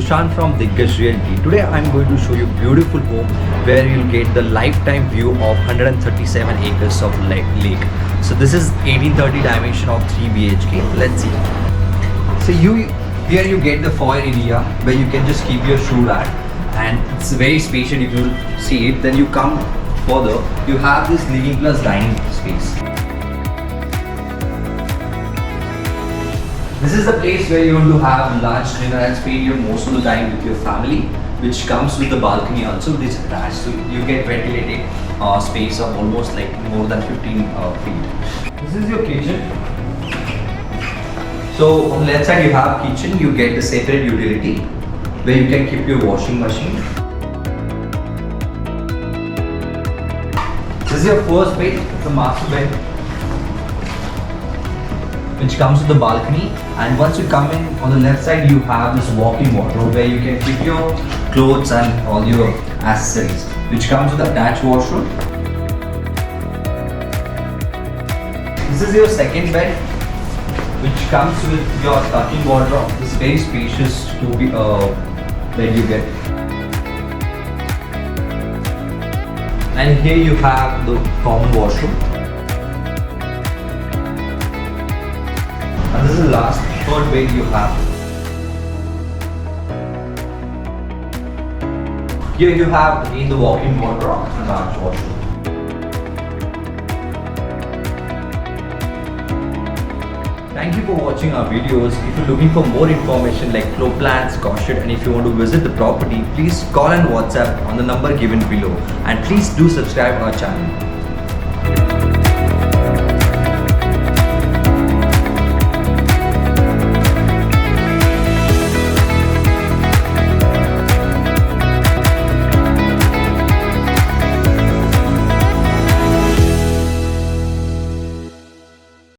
Prashant from Begur Realty. Today I'm going to show you a beautiful home where you'll get the lifetime view of 137 acres of lake. So this is 1830 dimension of 3 BHK. Let's see. So here you get the foyer area where you can just keep your shoe rack, and it's very spacious. If you see it, then you come further, you have this living plus dining space. This is the place where you're going to have lunch, dinner and spend your most of the time with your family, which comes with the balcony also, which is attached. So you get ventilated space of almost like more than 15 feet. This is your kitchen. So on the left side you have kitchen, you get the separate utility where you can keep your washing machine. This is your first bed, it's a master bed, which comes with the balcony, and once you come in on the left side you have this walk-in wardrobe where you can keep your clothes and all your accessories, which comes with attached washroom. This is your second bed, which comes with your tucking wardrobe. This is very spacious bed you get. And here you have the common washroom. And this is the last third bed you have. Here you have again the walk-in wardrobe and large washroom. Thank you for watching our videos. If you're looking for more information like floor plans, cost sheet, and if you want to visit the property, please call and WhatsApp on the number given below. And please do subscribe our channel.